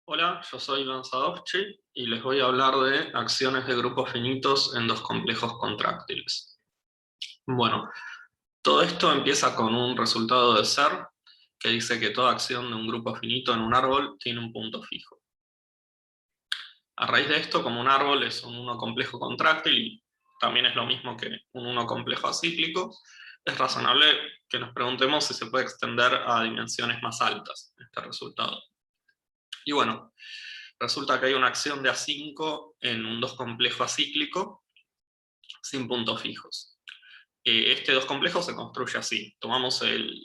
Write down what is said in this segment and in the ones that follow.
Hola, yo soy Iván Sadovchi y les voy a hablar de acciones de grupos finitos en dos complejos contráctiles. Bueno, todo esto empieza con un resultado de ser que dice que toda acción de un grupo finito en un árbol tiene un punto fijo. A raíz de esto, como un árbol es un uno complejo contráctil y también es lo mismo que un uno complejo acíclico, es razonable que nos preguntemos si se puede extender a dimensiones más altas este resultado. Y bueno, resulta que hay una acción de A5 en un 2 complejo acíclico sin puntos fijos. Este 2 complejo se construye así. Tomamos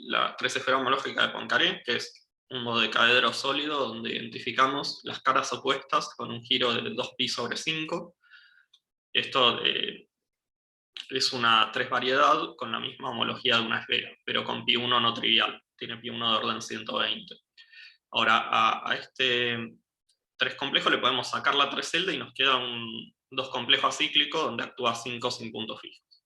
la 3 esfera homológica de Poincaré, que es un dodecaedro sólido donde identificamos las caras opuestas con un giro de 2π/5. Esto es una 3 variedad con la misma homología de una esfera, pero con π1 no trivial, tiene π1 de orden 120. Ahora, a este 3 complejo le podemos sacar la 3 celda y nos queda un 2 complejo acíclico donde actúa 5 sin puntos fijos.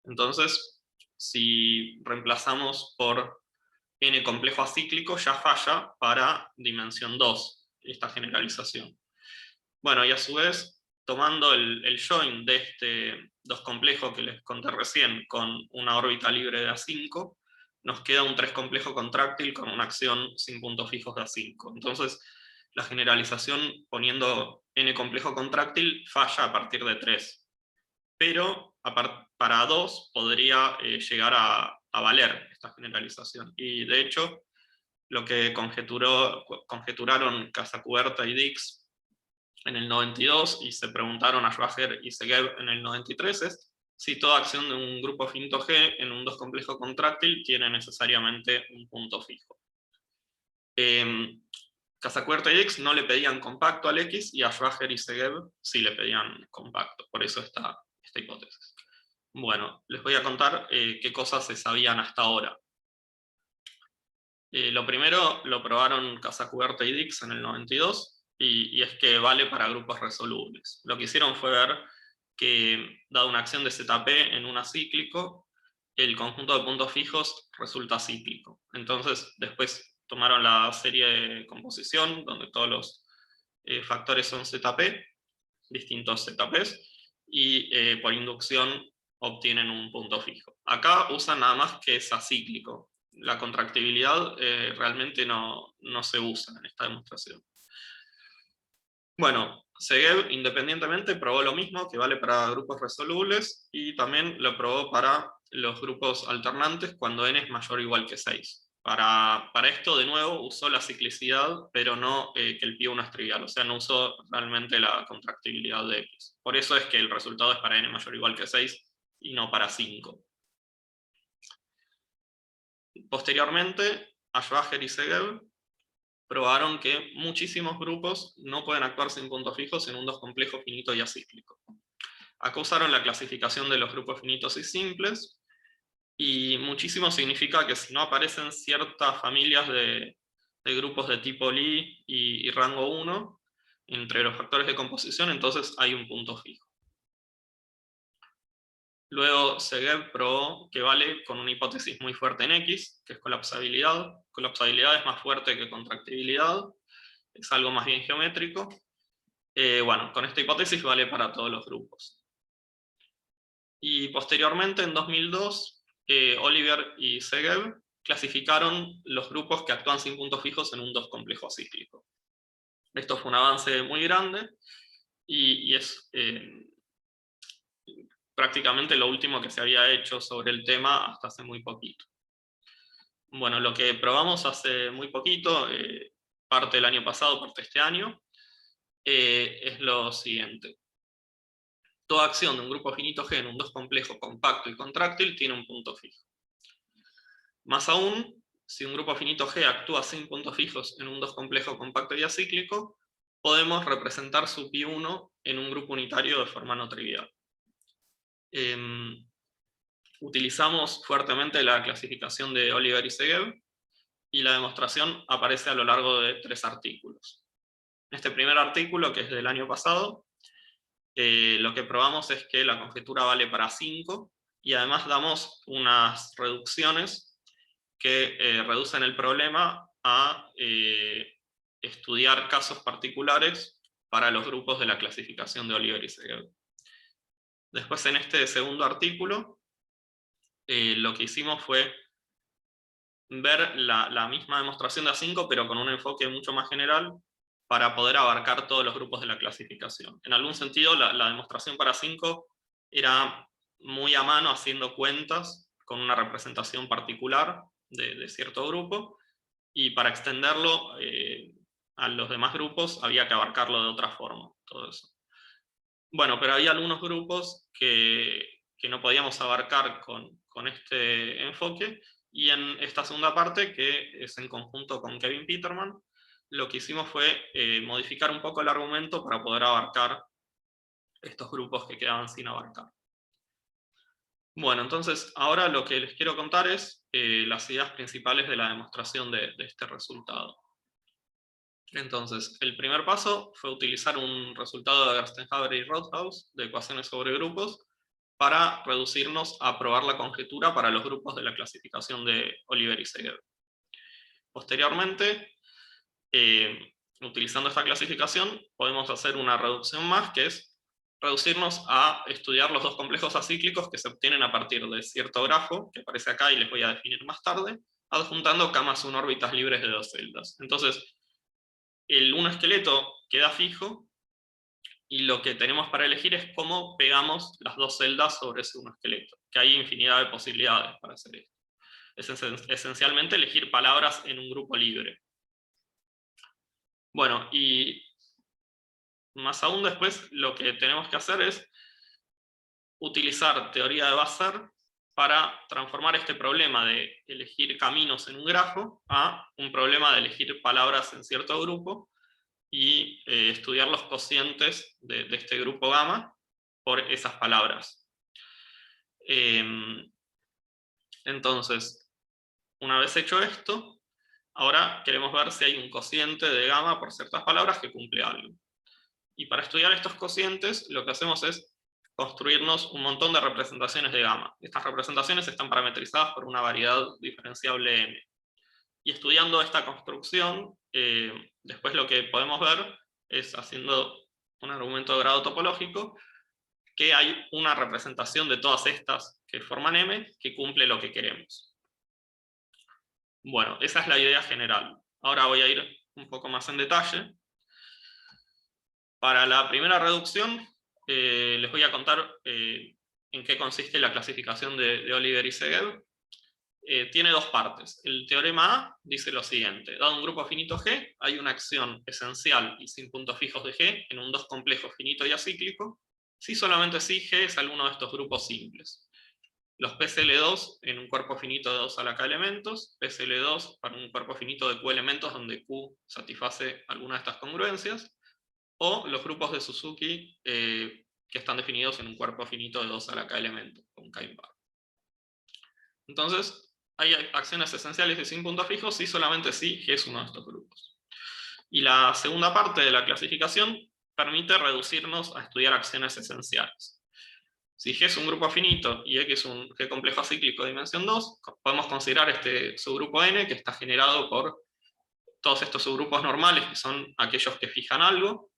Entonces, si reemplazamos por n complejo acíclico, ya falla para dimensión 2 esta generalización. Bueno, y a su vez, tomando el join de este 2 complejo que les conté recién con una órbita libre de A5, nos queda un 3 complejo contráctil con una acción sin puntos fijos de A5. Entonces, la generalización poniendo n complejo contráctil falla a partir de 3. Pero para 2 podría llegar a valer esta generalización. Y de hecho, lo que conjeturaron Casacuberta y Dix en el 92 y se preguntaron a Schwager y Segev en el 93 es si toda acción de un grupo finito G en un 2 complejo contráctil tiene necesariamente un punto fijo. Casacuberta y Dix no le pedían compacto al X y a Schwager y Segev sí le pedían compacto, por eso esta hipótesis. Bueno, les voy a contar qué cosas se sabían hasta ahora. Lo primero lo probaron Casacuberta y Dix en el 92, y es que vale para grupos resolubles. Lo que hicieron fue ver que, dada una acción de ZP en un acíclico, el conjunto de puntos fijos resulta cíclico. Entonces, después tomaron la serie de composición, donde todos los factores son ZP, distintos ZPs, y por inducción obtienen un punto fijo. Acá usan nada más que es acíclico. La contractibilidad realmente no se usa en esta demostración. Bueno, Segev independientemente probó lo mismo, que vale para grupos resolubles, y también lo probó para los grupos alternantes cuando n es mayor o igual que 6. Para esto, de nuevo, usó la ciclicidad, pero no que el π1 es trivial, o sea, no usó realmente la contractibilidad de X. Por eso es que el resultado es para n mayor o igual que 6 y no para 5. Posteriormente, Schwager y Segev probaron que muchísimos grupos no pueden actuar sin puntos fijos en un 2 complejo finito y acíclico. Acá usaron la clasificación de los grupos finitos y simples, y muchísimo significa que si no aparecen ciertas familias de grupos de tipo Lie y rango 1 entre los factores de composición, entonces hay un punto fijo. Luego Segev probó que vale con una hipótesis muy fuerte en X, que es colapsabilidad. Colapsabilidad es más fuerte que contractibilidad, es algo más bien geométrico. Bueno, con esta hipótesis vale para todos los grupos. Y posteriormente, en 2002, Oliver y Segev clasificaron los grupos que actúan sin puntos fijos en un 2 complejo acíclico. Esto fue un avance muy grande y es prácticamente lo último que se había hecho sobre el tema hasta hace muy poquito. Bueno, lo que probamos hace muy poquito, parte del año pasado, parte de este año, es lo siguiente. Toda acción de un grupo finito G en un 2 complejo compacto y contráctil tiene un punto fijo. Más aún, si un grupo finito G actúa sin puntos fijos en un 2 complejo compacto y acíclico, podemos representar su π1 en un grupo unitario de forma no trivial. Utilizamos fuertemente la clasificación de Oliver y Segev, y la demostración aparece a lo largo de 3 artículos. Este primer artículo, que es del año pasado, lo que probamos es que la conjetura vale para 5, y además damos unas reducciones que reducen el problema a estudiar casos particulares para los grupos de la clasificación de Oliver y Segel. Después, en este segundo artículo, lo que hicimos fue ver la misma demostración de A5, pero con un enfoque mucho más general, para poder abarcar todos los grupos de la clasificación. En algún sentido, la demostración para A5 era muy a mano, haciendo cuentas con una representación particular de cierto grupo, y para extenderlo a los demás grupos había que abarcarlo de otra forma, todo eso. Bueno, pero había algunos grupos que no podíamos abarcar con este enfoque, y en esta segunda parte, que es en conjunto con Kevin Peterman, lo que hicimos fue modificar un poco el argumento para poder abarcar estos grupos que quedaban sin abarcar. Bueno, entonces ahora lo que les quiero contar es las ideas principales de la demostración de este resultado. Entonces, el primer paso fue utilizar un resultado de Gerstenhaber y Rothaus de ecuaciones sobre grupos para reducirnos a probar la conjetura para los grupos de la clasificación de Oliver y Segel. Posteriormente, utilizando esta clasificación, podemos hacer una reducción más, que es reducirnos a estudiar los dos complejos acíclicos que se obtienen a partir de cierto grafo, que aparece acá y les voy a definir más tarde, adjuntando camas 1 órbitas libres de dos celdas. Entonces, el 1 esqueleto queda fijo, y lo que tenemos para elegir es cómo pegamos las dos celdas sobre ese 1 esqueleto, que hay infinidad de posibilidades para hacer esto. Es esencialmente elegir palabras en un grupo libre. Bueno, y más aún después lo que tenemos que hacer es utilizar teoría de Basser para transformar este problema de elegir caminos en un grafo a un problema de elegir palabras en cierto grupo, y estudiar los cocientes de este grupo gamma por esas palabras. Entonces, una vez hecho esto, ahora queremos ver si hay un cociente de gamma por ciertas palabras que cumple algo. Y para estudiar estos cocientes, lo que hacemos es construirnos un montón de representaciones de gamma. Estas representaciones están parametrizadas por una variedad diferenciable m. Y estudiando esta construcción, después lo que podemos ver es, haciendo un argumento de grado topológico, que hay una representación de todas estas que forman M que cumple lo que queremos. Bueno, esa es la idea general. Ahora voy a ir un poco más en detalle. Para la primera reducción, les voy a contar en qué consiste la clasificación de Oliver y Segel. Tiene dos partes. El teorema A dice lo siguiente: dado un grupo finito G, hay una acción esencial y sin puntos fijos de G en un 2 complejo finito y acíclico, si solamente si G es alguno de estos grupos simples. Los PCL2 en un cuerpo finito de 2 a la K elementos, PCL2 para un cuerpo finito de Q elementos donde Q satisface alguna de estas congruencias, o los grupos de Suzuki que están definidos en un cuerpo finito de 2 a la K elementos, con K impar. Entonces, hay acciones esenciales y sin puntos fijos si solamente si G es uno de estos grupos. Y la segunda parte de la clasificación permite reducirnos a estudiar acciones esenciales. Si G es un grupo finito y X es un G complejo acíclico de dimensión 2, podemos considerar este subgrupo N, que está generado por todos estos subgrupos normales, que son aquellos que fijan algo,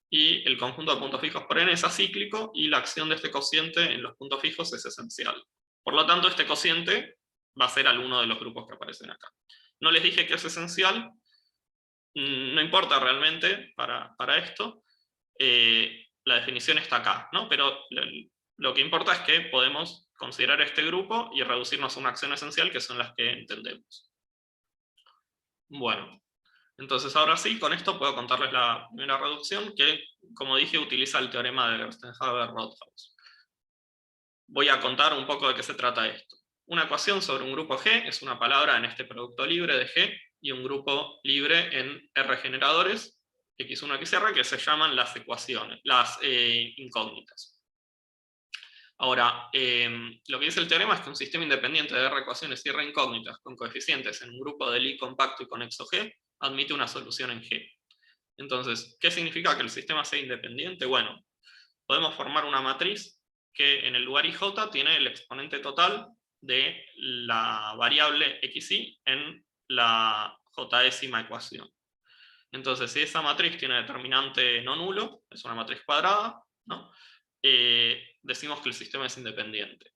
y el conjunto de puntos fijos por N es acíclico, y la acción de este cociente en los puntos fijos es esencial. Por lo tanto, este cociente va a ser alguno de los grupos que aparecen acá. No les dije que es esencial, no importa realmente para esto, la definición está acá, ¿no? Pero lo que importa es que podemos considerar este grupo y reducirnos a una acción esencial, que son las que entendemos. Bueno, entonces ahora sí, con esto puedo contarles la primera reducción, que, como dije, utiliza el teorema de Gerstenhaber-Rothaus. Voy a contar un poco de qué se trata esto. Una ecuación sobre un grupo G es una palabra en este producto libre de G y un grupo libre en R generadores, X1, XR, que se llaman las ecuaciones, las incógnitas. Ahora, lo que dice el teorema es que un sistema independiente de R ecuaciones y R incógnitas con coeficientes en un grupo de Lie compacto y conexo G admite una solución en G. Entonces, ¿qué significa que el sistema sea independiente? Bueno, podemos formar una matriz que en el lugar IJ tiene el exponente total de la variable XY en la jésima ecuación. Entonces, si esa matriz tiene determinante no nulo, es una matriz cuadrada, ¿no? Decimos que el sistema es independiente.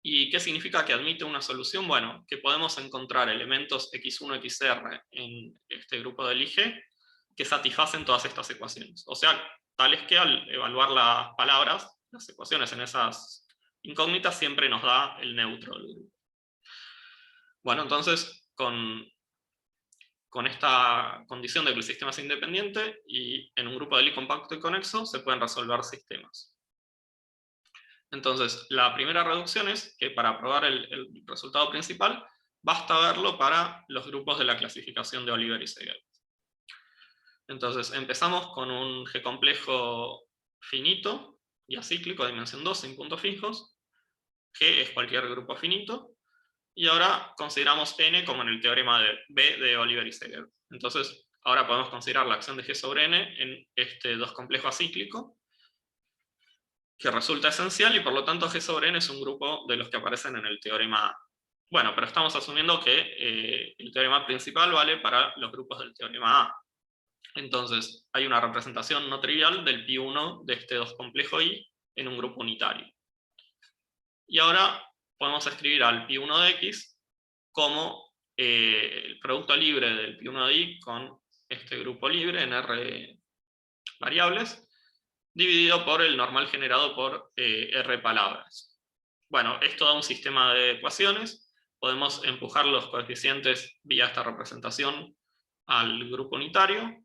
¿Y qué significa que admite una solución? Bueno, que podemos encontrar elementos x1, xr en este grupo del IG que satisfacen todas estas ecuaciones. O sea, tales que al evaluar las palabras, las ecuaciones en esas incógnitas siempre nos da el neutro del grupo. Bueno, entonces, con esta condición de que el sistema es independiente y en un grupo de Lie compacto y conexo se pueden resolver sistemas. Entonces, la primera reducción es que para probar el resultado principal, basta verlo para los grupos de la clasificación de Oliver y Segel. Entonces, empezamos con un G complejo finito y acíclico de dimensión 2 sin puntos fijos. G es cualquier grupo finito. Y ahora consideramos N como en el teorema de B de Oliver y Segel. Entonces, ahora podemos considerar la acción de G sobre N en este dos complejo acíclico, que resulta esencial, y por lo tanto G sobre N es un grupo de los que aparecen en el teorema A. Bueno, pero estamos asumiendo que el teorema principal vale para los grupos del teorema A. Entonces, hay una representación no trivial del pi1 de este dos complejo I en un grupo unitario. Y ahora podemos escribir al pi1 de X como el producto libre del pi1 de I con este grupo libre en R variables, dividido por el normal generado por R palabras. Bueno, esto da un sistema de ecuaciones. Podemos empujar los coeficientes vía esta representación al grupo unitario,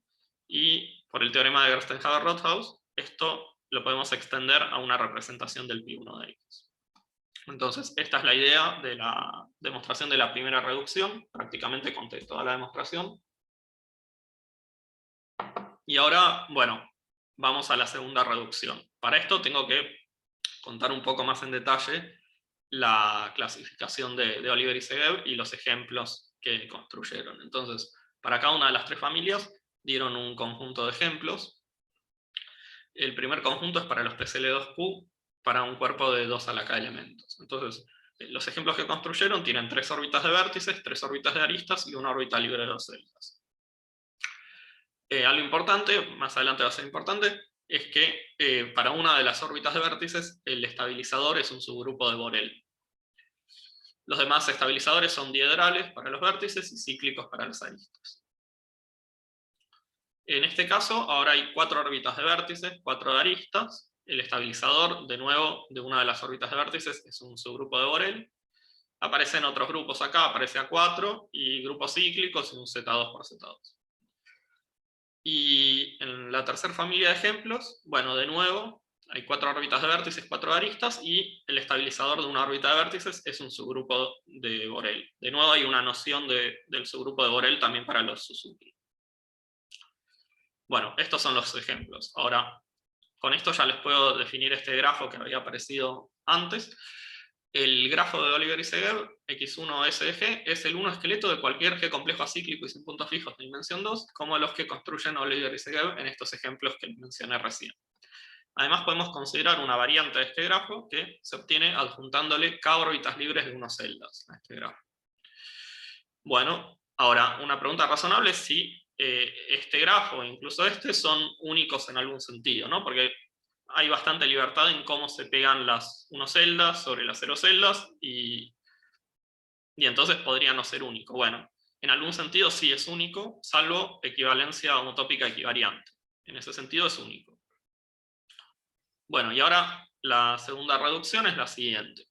y por el teorema de Gerstenhaber-Rothaus, esto lo podemos extender a una representación del pi1 de X. Entonces, esta es la idea de la demostración de la primera reducción. Prácticamente conté toda la demostración. Y ahora, bueno, vamos a la segunda reducción. Para esto tengo que contar un poco más en detalle la clasificación de Oliver y Segel y los ejemplos que construyeron. Entonces, para cada una de las tres familias dieron un conjunto de ejemplos. El primer conjunto es para los PCL2Q, para un cuerpo de 2 a la K elementos. Entonces, los ejemplos que construyeron tienen 3 órbitas de vértices, 3 órbitas de aristas y una órbita libre de 2 celdas. Algo importante, más adelante va a ser importante, es que para una de las órbitas de vértices el estabilizador es un subgrupo de Borel. Los demás estabilizadores son diedrales para los vértices y cíclicos para las aristas. En este caso, ahora hay 4 órbitas de vértices, 4 de aristas. El estabilizador, de nuevo, de una de las órbitas de vértices es un subgrupo de Borel. Aparecen otros grupos acá, aparece A4, y grupos cíclicos y un Z2 por Z2. Y en la tercera familia de ejemplos, bueno, de nuevo, hay 4 órbitas de vértices, 4 de aristas, y el estabilizador de una órbita de vértices es un subgrupo de Borel. De nuevo hay una noción del subgrupo de Borel también para los Suzuki. Bueno, estos son los ejemplos. Ahora, con esto ya les puedo definir este grafo que había aparecido antes. El grafo de Oliver y Segel, X1 SG, es el 1 esqueleto de cualquier G complejo acíclico y sin puntos fijos de dimensión 2, como los que construyen Oliver y Segel en estos ejemplos que les mencioné recién. Además podemos considerar una variante de este grafo que se obtiene adjuntándole K órbitas libres de unas celdas a este grafo. Bueno, ahora, una pregunta razonable es si este grafo, incluso este, son únicos en algún sentido, ¿no? Porque hay bastante libertad en cómo se pegan las 1 celdas sobre las 0 celdas, y entonces podría no ser único. Bueno, en algún sentido sí es único, salvo equivalencia homotópica equivariante. En ese sentido es único. Bueno, y ahora la segunda reducción es la siguiente.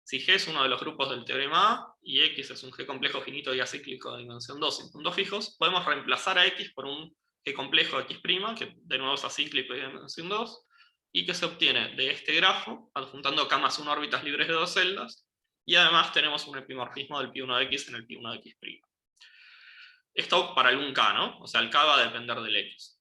Si G es uno de los grupos del teorema A y X es un G complejo finito y acíclico de dimensión 2 sin puntos fijos, podemos reemplazar a X por un G complejo X', que de nuevo es acíclico y de dimensión 2, y que se obtiene de este grafo adjuntando K más 1 órbitas libres de 2 celdas, y además tenemos un epimorfismo del pi1 de X en el pi1 de X'. Esto para algún K, ¿no? O sea, el K va a depender del X.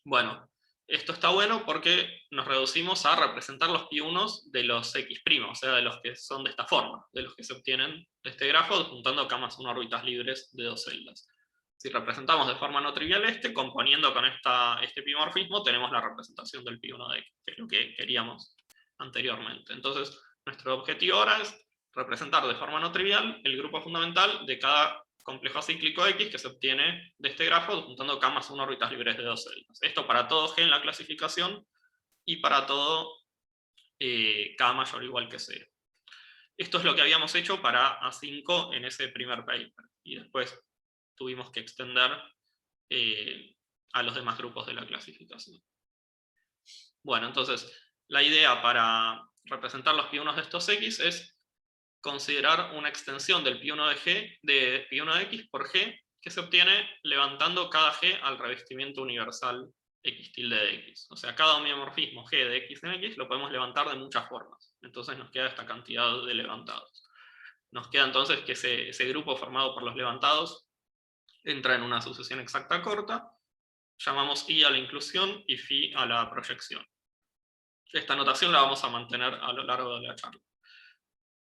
Bueno, esto está bueno porque nos reducimos a representar los pi1s de los X', o sea, de los que son de esta forma, de los que se obtienen de este grafo juntando K más 1 órbitas libres de 2 celdas. Si representamos de forma no trivial componiendo con este epimorfismo, tenemos la representación del pi1 de X, que es lo que queríamos anteriormente. Entonces, nuestro objetivo ahora es representar de forma no trivial el grupo fundamental de cada complejo acíclico X que se obtiene de este grafo juntando K más 1 órbitas libres de 2 celdas. Esto para todo G en la clasificación y para todo K mayor o igual que 0. Esto es lo que habíamos hecho para A5 en ese primer paper. Y después tuvimos que extender a los demás grupos de la clasificación. Bueno, entonces, la idea para representar los pi1 de estos X es considerar una extensión del pi1 de pi1 de X por G que se obtiene levantando cada G al revestimiento universal X tilde de X. O sea, cada homeomorfismo G de X en X lo podemos levantar de muchas formas. Entonces nos queda esta cantidad de levantados. Nos queda entonces que ese grupo formado por los levantados entra en una sucesión exacta corta. Llamamos I a la inclusión y Phi a la proyección. Esta notación la vamos a mantener a lo largo de la charla.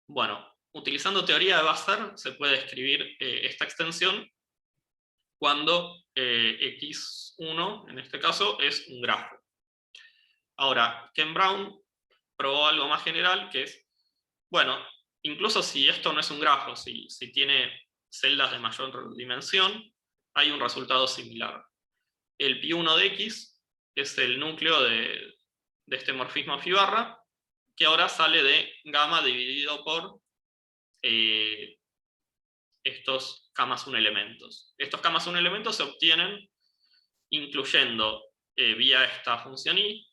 Bueno, utilizando teoría de Basser se puede escribir esta extensión cuando X1, en este caso, es un grafo. Ahora, Ken Brown probó algo más general, que es, bueno, incluso si esto no es un grafo, si tiene celdas de mayor dimensión, hay un resultado similar. El pi1 de X es el núcleo de este morfismo phi barra, que ahora sale de gamma dividido por estos K más 1 elementos. Estos K más 1 elementos se obtienen incluyendo vía esta función I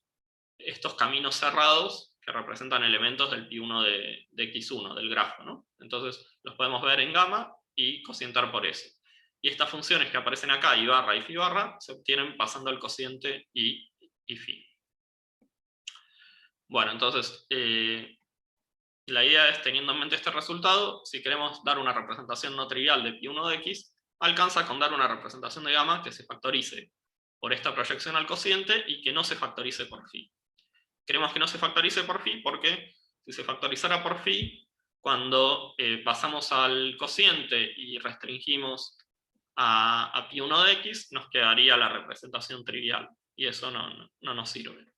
estos caminos cerrados que representan elementos del pi1 de X1, del grafo, ¿no? Entonces los podemos ver en gamma y cocientar por eso. Y estas funciones que aparecen acá, I barra y Phi barra, se obtienen pasando el cociente I y Phi. Bueno, entonces, la idea es, teniendo en mente este resultado, si queremos dar una representación no trivial de pi1 de X, alcanza con dar una representación de gamma que se factorice por esta proyección al cociente y que no se factorice por Phi. Queremos que no se factorice por Phi porque si se factorizara por Phi, cuando pasamos al cociente y restringimos a pi1 de X, nos quedaría la representación trivial, y eso no nos sirve.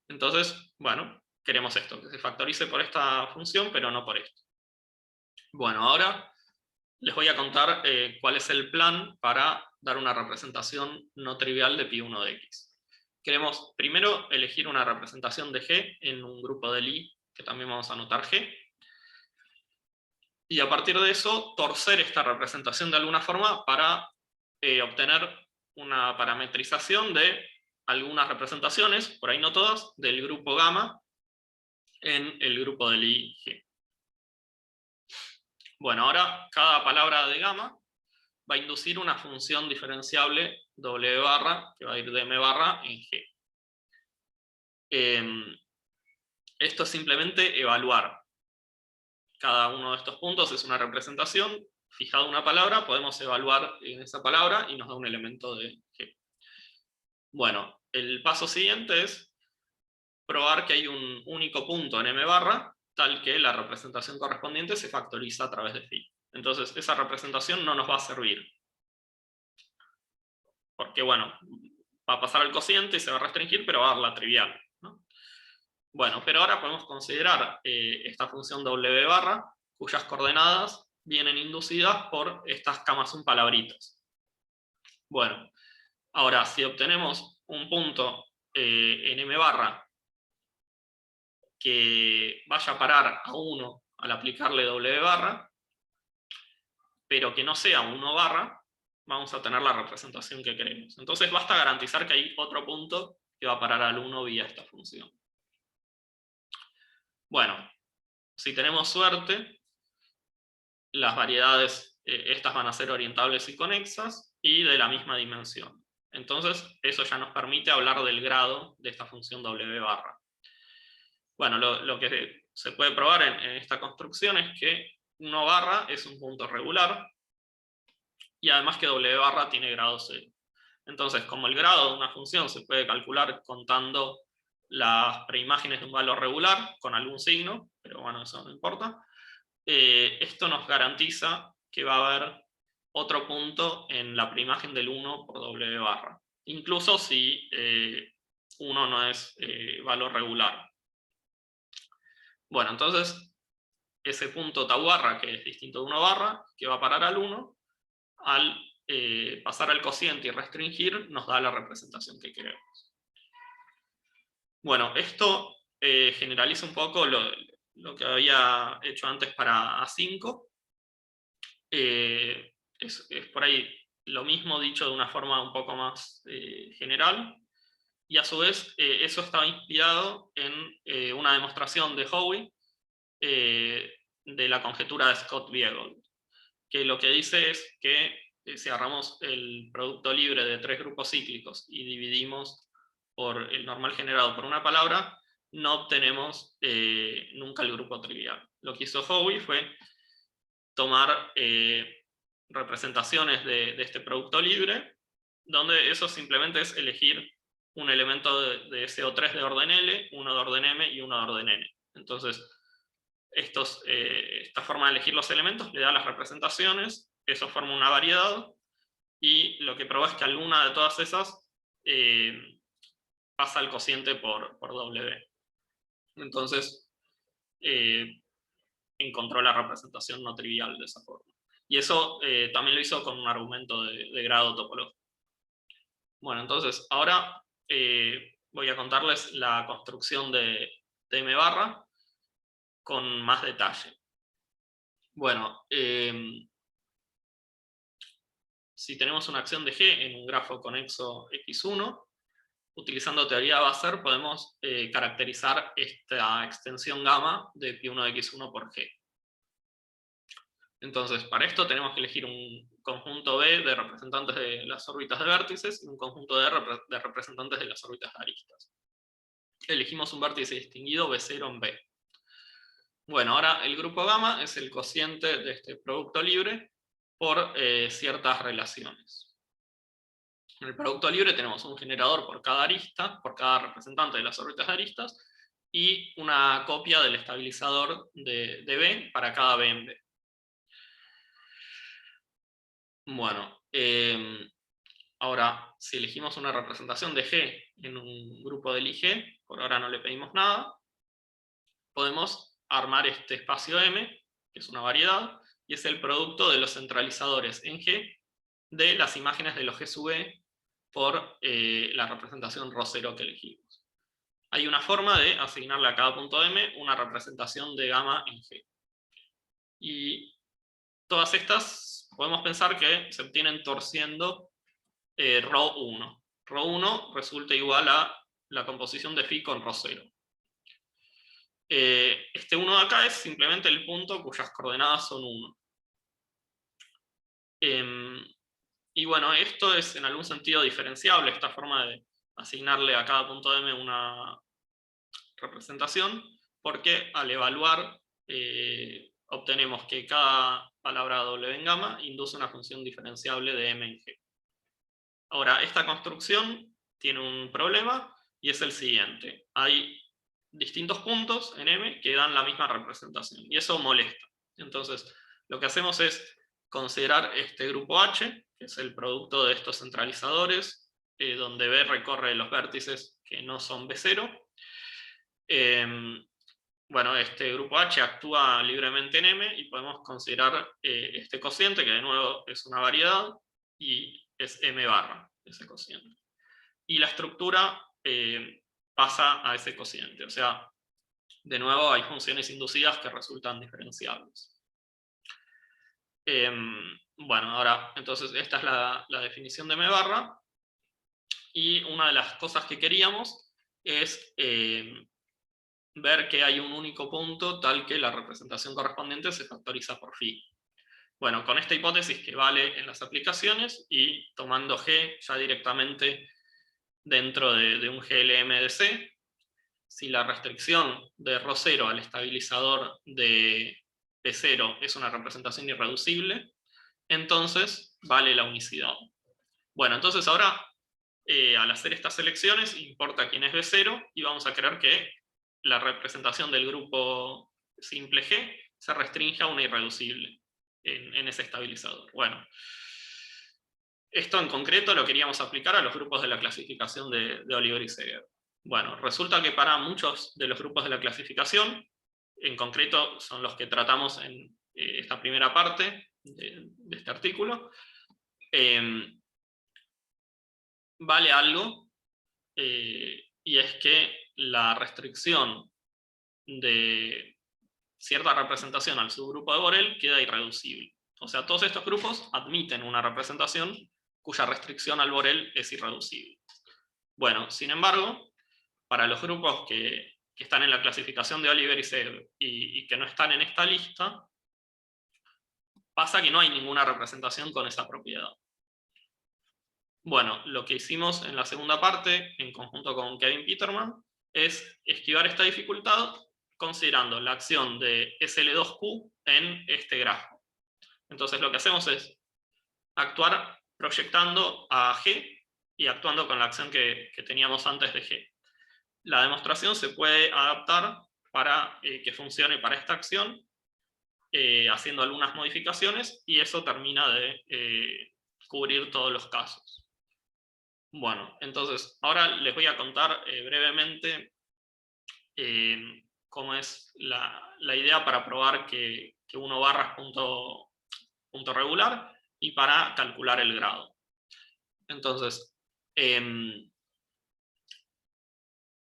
Entonces, bueno, queremos esto, que se factorice por esta función, pero no por esto. Bueno, ahora les voy a contar cuál es el plan para dar una representación no trivial de pi1 de X. Queremos primero elegir una representación de G en un grupo de Lie, que también vamos a anotar G. Y a partir de eso, torcer esta representación de alguna forma para obtener una parametrización de algunas representaciones, por ahí no todas, del grupo gamma en el grupo de Lie G. Bueno, ahora cada palabra de gamma va a inducir una función diferenciable W barra, que va a ir de M barra en G. Esto es simplemente evaluar. Cada uno de estos puntos es una representación. Fijada una palabra, podemos evaluar en esa palabra y nos da un elemento de G. Bueno, el paso siguiente es probar que hay un único punto en M barra, tal que la representación correspondiente se factoriza a través de Phi. Entonces, esa representación no nos va a servir. Porque, bueno, va a pasar al cociente y se va a restringir, pero va a dar la trivial, ¿no? Bueno, pero ahora podemos considerar esta función W barra, cuyas coordenadas vienen inducidas por estas K más 1 palabritas. Bueno, ahora si obtenemos un punto en M barra que vaya a parar a 1 al aplicarle W barra, pero que no sea 1 barra, vamos a tener la representación que queremos. Entonces basta garantizar que hay otro punto que va a parar al 1 vía esta función. Bueno, si tenemos suerte, las variedades estas van a ser orientables y conexas y de la misma dimensión. Entonces eso ya nos permite hablar del grado de esta función W barra. Bueno, lo que se puede probar en esta construcción es que 1 barra es un punto regular y además que W barra tiene grado 0. Entonces, como el grado de una función se puede calcular contando las preimágenes de un valor regular con algún signo, pero bueno, eso no importa, esto nos garantiza que va a haber otro punto en la preimagen del 1 por W barra, incluso si 1 no es valor regular. Bueno, entonces ese punto tau barra, que es distinto de 1 barra, que va a parar al 1, al pasar al cociente y restringir, nos da la representación que queremos. Bueno, esto generaliza un poco lo que había hecho antes para A5. Es por ahí lo mismo dicho de una forma un poco más general, y a su vez eso estaba inspirado en una demostración de Howe de la conjetura de Scott-Biegold, que lo que dice es que si agarramos el producto libre de tres grupos cíclicos y dividimos por el normal generado por una palabra, no obtenemos nunca el grupo trivial. Lo que hizo Howe fue tomar representaciones de este producto libre, donde eso simplemente es elegir un elemento de CO3 de orden L, uno de orden M y uno de orden N. Entonces, esta forma de elegir los elementos le da las representaciones, eso forma una variedad, y lo que prueba es que alguna de todas esas pasa el cociente por W. Entonces, encontró la representación no trivial de esa forma. Y eso también lo hizo con un argumento de grado topológico. Bueno, entonces ahora voy a contarles la construcción de M barra con más detalle. Bueno, si tenemos una acción de G en un grafo conexo X1, utilizando teoría de Basser podemos caracterizar esta extensión gamma de Pi1 de X1 por G. Entonces, para esto tenemos que elegir un conjunto B de representantes de las órbitas de vértices y un conjunto D de representantes de las órbitas de aristas. Elegimos un vértice distinguido B0 en B. Bueno, ahora el grupo gamma es el cociente de este producto libre por ciertas relaciones. En el producto libre tenemos un generador por cada arista, por cada representante de las órbitas de aristas, y una copia del estabilizador de B para cada B en B. Bueno, ahora, si elegimos una representación de G en un grupo del IG, por ahora no le pedimos nada, podemos armar este espacio M, que es una variedad, y es el producto de los centralizadores en G de las imágenes de los G sub E por la representación ρ0 que elegimos. Hay una forma de asignarle a cada punto M una representación de gamma en G. Y todas estas podemos pensar que se obtienen torciendo ρ1. ρ1 resulta igual a la composición de phi con ρ0. Este 1 de acá es simplemente el punto cuyas coordenadas son 1. Y bueno, esto es en algún sentido diferenciable, esta forma de asignarle a cada punto M una representación, porque al evaluar obtenemos que cada palabra W en gamma induce una función diferenciable de M en G. Ahora, esta construcción tiene un problema y es el siguiente. Hay distintos puntos en M que dan la misma representación y eso molesta. Entonces, lo que hacemos es considerar este grupo H, que es el producto de estos centralizadores, donde B recorre los vértices que no son B0. Bueno, este grupo H actúa libremente en M y podemos considerar este cociente, que de nuevo es una variedad, y es M barra, ese cociente. Y la estructura pasa a ese cociente, o sea, de nuevo hay funciones inducidas que resultan diferenciables. Bueno, ahora, entonces esta es la definición de M barra, y una de las cosas que queríamos es ver que hay un único punto tal que la representación correspondiente se factoriza por phi. Bueno, con esta hipótesis que vale en las aplicaciones y tomando G ya directamente dentro de un GLM de C, si la restricción de ρ0 al estabilizador de P0 es una representación irreducible, entonces vale la unicidad. Bueno, entonces ahora al hacer estas selecciones importa quién es B0 y vamos a creer que la representación del grupo simple G se restringe a una irreducible en ese estabilizador. Bueno, esto en concreto lo queríamos aplicar a los grupos de la clasificación de Oliver y Seger. Bueno, resulta que para muchos de los grupos de la clasificación, en concreto son los que tratamos en esta primera parte de este artículo, vale algo, y es que la restricción de cierta representación al subgrupo de Borel queda irreducible. O sea, todos estos grupos admiten una representación cuya restricción al Borel es irreducible. Bueno, sin embargo, para los grupos que están en la clasificación de Oliver y Seb y que no están en esta lista, pasa que no hay ninguna representación con esa propiedad. Bueno, lo que hicimos en la segunda parte, en conjunto con Kevin Peterman, es esquivar esta dificultad considerando la acción de SL2Q en este grafo. Entonces lo que hacemos es actuar proyectando a G y actuando con la acción que teníamos antes de G. La demostración se puede adaptar para que funcione para esta acción, haciendo algunas modificaciones, y eso termina de cubrir todos los casos. Bueno, entonces ahora les voy a contar brevemente cómo es la idea para probar que 1 barra es punto regular y para calcular el grado. Entonces,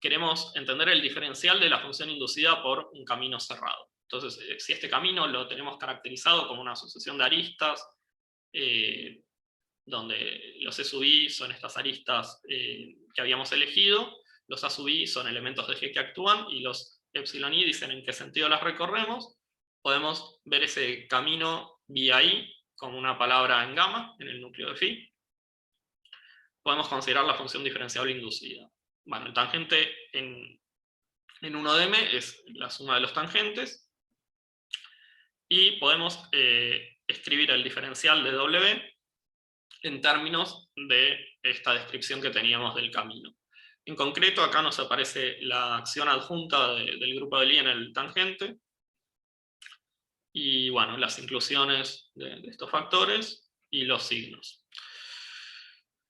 queremos entender el diferencial de la función inducida por un camino cerrado. Entonces, si este camino lo tenemos caracterizado como una sucesión de aristas, donde los E sub I son estas aristas que habíamos elegido, los A sub I son elementos de G que actúan, y los epsilon I dicen en qué sentido las recorremos. Podemos ver ese camino vía I como una palabra en gamma, en el núcleo de phi. Podemos considerar la función diferenciable inducida. Bueno, el tangente en 1DM es la suma de los tangentes, y podemos escribir el diferencial de W en términos de esta descripción que teníamos del camino. En concreto, acá nos aparece la acción adjunta del grupo de Lie en el tangente, y bueno, las inclusiones de estos factores y los signos.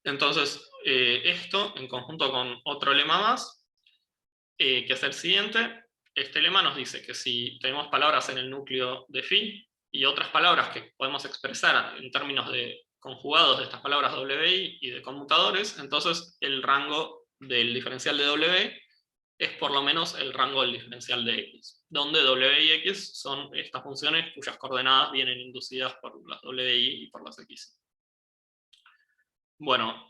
Entonces, esto en conjunto con otro lema más, que es el siguiente. Este lema nos dice que si tenemos palabras en el núcleo de phi y otras palabras que podemos expresar en términos de conjugados de estas palabras WI y de conmutadores, entonces el rango del diferencial de W es por lo menos el rango del diferencial de X, donde W y X son estas funciones cuyas coordenadas vienen inducidas por las WI y por las X. Bueno,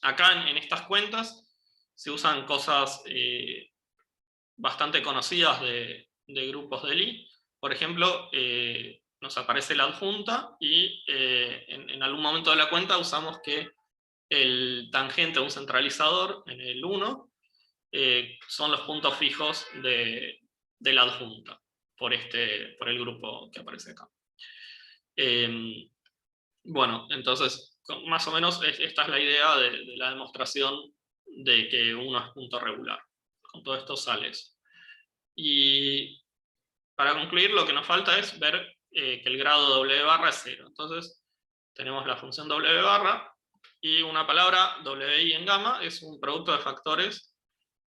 acá en estas cuentas se usan cosas bastante conocidas de grupos de Lie. Por ejemplo, nos aparece la adjunta, y en algún momento de la cuenta usamos que el tangente de un centralizador en el 1 son los puntos fijos de la adjunta por el grupo que aparece acá. Bueno, entonces más o menos esta es la idea de la demostración de que 1 es punto regular. Con todo esto sale eso. Y para concluir, lo que nos falta es ver que el grado W barra es 0. Entonces tenemos la función W barra, y una palabra WI en gamma es un producto de factores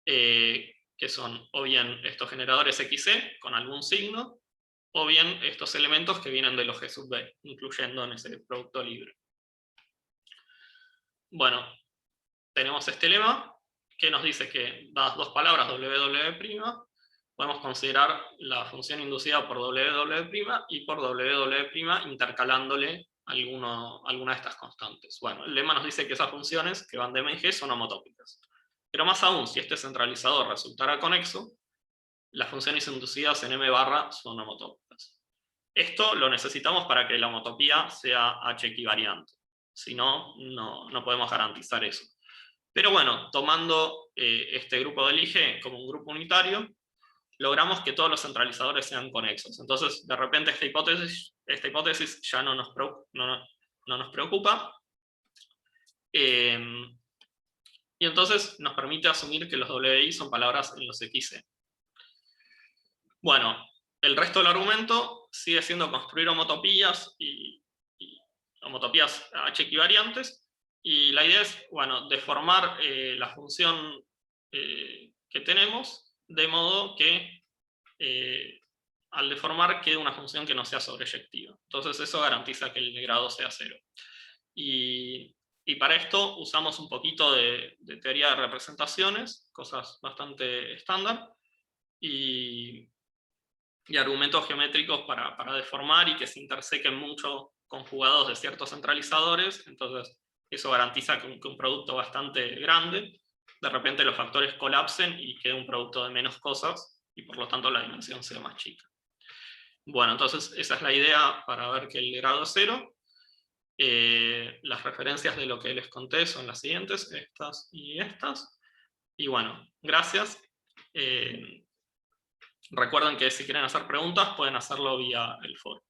que son o bien estos generadores XC con algún signo, o bien estos elementos que vienen de los G sub B, incluyendo en ese producto libre. Bueno, tenemos este lema que nos dice que, dadas dos palabras WW', podemos considerar la función inducida por WW' y por WW' intercalándole alguna de estas constantes. Bueno, el lema nos dice que esas funciones que van de M en G son homotópicas. Pero más aún, si este centralizador resultara conexo, las funciones inducidas en M barra son homotópicas. Esto lo necesitamos para que la homotopía sea H equivariante. Si no, no podemos garantizar eso. Pero bueno, tomando este grupo de Lie como un grupo unitario, logramos que todos los centralizadores sean conexos. Entonces, de repente, esta hipótesis ya no nos preocupa. Y entonces nos permite asumir que los WI son palabras en los XC. Bueno, el resto del argumento sigue siendo construir homotopías y homotopías H equivariantes. Y la idea es, bueno, deformar la función que tenemos, de modo que al deformar quede una función que no sea sobreyectiva. Entonces eso garantiza que el grado sea 0. Y para esto usamos un poquito de teoría de representaciones, cosas bastante estándar, y argumentos geométricos para deformar y que se intersequen mucho conjugados de ciertos centralizadores. Entonces eso garantiza que un producto bastante grande, de repente los factores colapsen y quede un producto de menos cosas, y por lo tanto la dimensión sea más chica. Bueno, entonces esa es la idea para ver que el grado es 0. Las referencias de lo que les conté son las siguientes, estas y estas. Y bueno, gracias. Recuerden que si quieren hacer preguntas pueden hacerlo vía el foro.